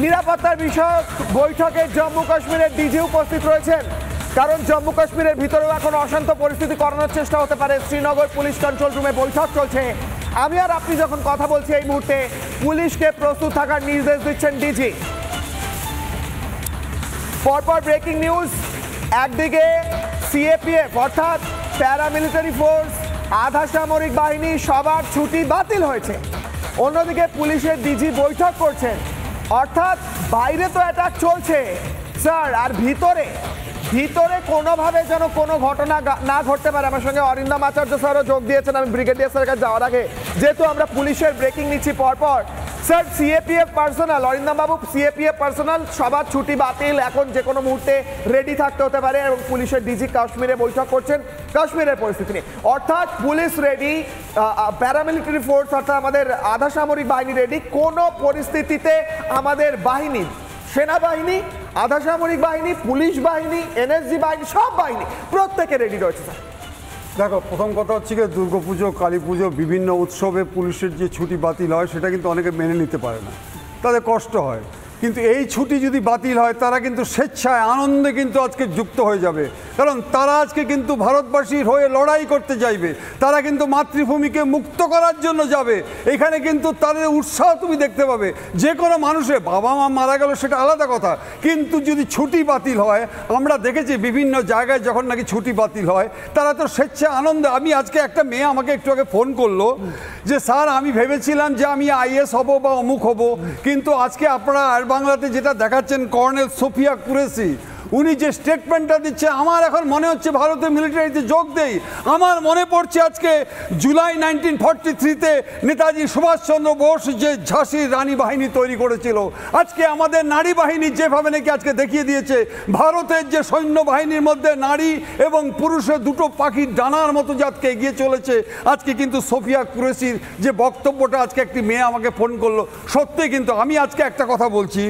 নিরাপত্তার বিষয়ক বৈঠকে জম্মু কাশ্মীরের ডিজি উপস্থিত রয়েছেন, কারণ জম্মু কাশ্মীরের ভিতরেও এখন অশান্ত পরিস্থিতি করানোর চেষ্টা হতে পারে। শ্রীনগর পুলিশ কন্ট্রোল রুমে বৈঠক চলছে। আমি আর আপনি যখন কথা বলছি এই মুহূর্তে পুলিশকে প্রস্তুত থাকার নির্দেশ দিচ্ছেন ডিজি। পরপর ব্রেকিং নিউজ, একদিকে সিএপিএফ অর্থাৎ প্যারামিলিটারি ফোর্স, আধা সামরিক বাহিনী সবার ছুটি বাতিল হয়েছে, অন্যদিকে পুলিশের ডিজি বৈঠক করছেন। অর্থাৎ বাইরে তো অ্যাটাক চলছে স্যার, আর ভিতরে কোনোভাবে যেন কোনো ঘটনা না ঘটতে পারে। আমার সঙ্গে অরিন্দম আচার্য স্যারও যোগ দিয়েছেন। আমি ব্রিগেডিয়ার স্যারের কাছে যাওয়ার আগে যেহেতু আমরা পুলিশের ব্রেকিং নিচ্ছি পরপর, স্যার সিএপিএফ পার্সোনাল, অরিন্দম বাবু সিএপিএফ পার্সোনাল সবার ছুটি বাতিল, এখন যে কোনো মুহূর্তে রেডি থাকতে হতে পারে, এবং পুলিশের ডিজি কাশ্মীরে বৈঠক করছেন কাশ্মীরের পরিস্থিতি নিয়ে। অর্থাৎ পুলিশ রেডি, প্যারামিলিটারি ফোর্স অর্থাৎ আমাদের আধা সামরিক বাহিনী রেডি। কোনো পরিস্থিতিতে আমাদের বাহিনী, সেনাবাহিনী, আধা সামরিক বাহিনী, পুলিশ বাহিনী, এনএসজি বাহিনী, সব বাহিনী প্রত্যেকে রেডি রয়েছে স্যার। দেখো, প্রথম কথা হচ্ছে কি, দুর্গাপুজো, কালী পুজো, বিভিন্ন উৎসবে পুলিশের যে ছুটি বাতিল হয় সেটা কিন্তু অনেকে মেনে নিতে পারে না, তাদের কষ্ট হয়। কিন্তু এই ছুটি যদি বাতিল হয় তারা কিন্তু স্বেচ্ছায় আনন্দে কিন্তু আজকে যুক্ত হয়ে যাবে, কারণ তারা আজকে কিন্তু ভারতবাসীর হয়ে লড়াই করতে চাইবে, তারা কিন্তু মাতৃভূমিকে মুক্ত করার জন্য যাবে। এখানে কিন্তু তাদের উৎসাহ তুমি দেখতে পাবে। যে কোনো মানুষের বাবা মা মারা গেল সেটা আলাদা কথা, কিন্তু যদি ছুটি বাতিল হয়, আমরা দেখেছি বিভিন্ন জায়গায় যখন নাকি ছুটি বাতিল হয় তারা তো স্বেচ্ছা আনন্দে। আমি আজকে একটা মেয়ে আমাকে একটু আগে ফোন করলো যে স্যার আমি ভেবেছিলাম যে আমি আইএস হব বা অমুক হব, কিন্তু আজকে আপনারা আর বাংলাতে যেটা দেখাচ্ছেন কর্নেল সোফিয়া কুরেশি, উনি যে স্টেটমেন্টটা দিচ্ছে আমার এখন মনে হচ্ছে ভারতের মিলিটারিতে যোগ দেই। আমার মনে পড়ছে আজকে জুলাই 1943-তে নেতাজি সুভাষচন্দ্র বোস যে ঝাঁসির রানী বাহিনী তৈরি করেছিল, আজকে আমাদের নারী বাহিনী যেভাবে নাকি আজকে দেখিয়ে দিয়েছে ভারতের যে সৈন্য বাহিনীর মধ্যে নারী এবং পুরুষের দুটো পাখির ডানার মতো যে আজকে এগিয়ে চলেছে। আজকে কিন্তু সোফিয়া কুরেশির যে বক্তব্যটা, আজকে একটি মেয়ে আমাকে ফোন করলো, সত্যি কিন্তু আমি আজকে একটা কথা বলছি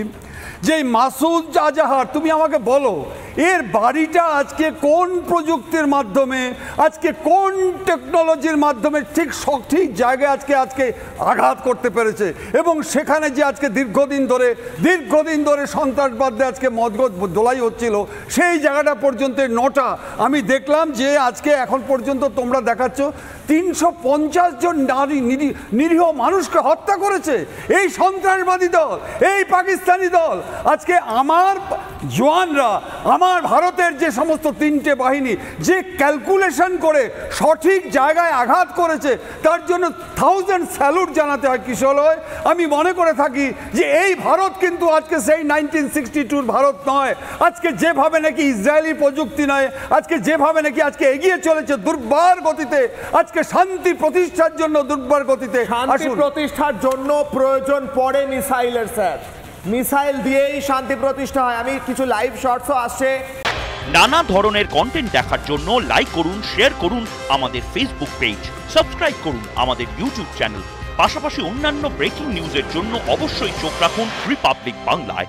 যে মাসুদ আজাহার, তুমি আমাকে বলো এর বাড়িটা আজকে কোন প্রযুক্তির মাধ্যমে, আজকে কোন টেকনোলজির মাধ্যমে ঠিক সঠিক জায়গায় আজকে আঘাত করতে পেরেছে, এবং সেখানে যে আজকে দীর্ঘদিন ধরে সন্ত্রাসবাদে আজকে মদগদ দোলাই হচ্ছিল, সেই জায়গাটা পর্যন্ত নটা আমি দেখলাম যে আজকে এখন পর্যন্ত তোমরা দেখাচ্ছ 350 জন নারী নিরীহ মানুষকে হত্যা করেছে এই সন্ত্রাসবাদী দল, এই পাকিস্তানি দল। আজকে আমার জওয়ানরা, আমার ভারতের যে সমস্ত তিনটে বাহিনী যে ক্যালকুলেশন করে সঠিক জায়গায় আঘাত করেছে, তার জন্য 1000 স্যালুট জানাতে হয় কিশোরয়। আমি মনে করে থাকি যে এই ভারত কিন্তু আজকে সেই 1962 ভারত নয়। আজকে যেভাবে নাকি ইসরায়েলি প্রযুক্তি নয়, আজকে যেভাবে নাকি আজকে এগিয়ে চলেছে দুর্বার গতিতে, আজকে শান্তি প্রতিষ্ঠার জন্য দুর্বার গতিতে, শান্তি প্রতিষ্ঠার জন্য প্রয়োজন পড়ে মিসাইলের স্যার, মিসাইল দিয়েই শান্তি প্রতিষ্ঠা হয়। আমি কিছু লাইভ শর্টসও আসছে। নানা ধরনের কন্টেন্ট দেখার জন্য লাইক করুন, শেয়ার করুন আমাদের ফেসবুক পেজ, সাবস্ক্রাইব করুন আমাদের ইউটিউব চ্যানেল। পাশাপাশি অন্যান্য ব্রেকিং নিউজের জন্য অবশ্যই চোখ রাখুন রিপাবলিক বাংলায়।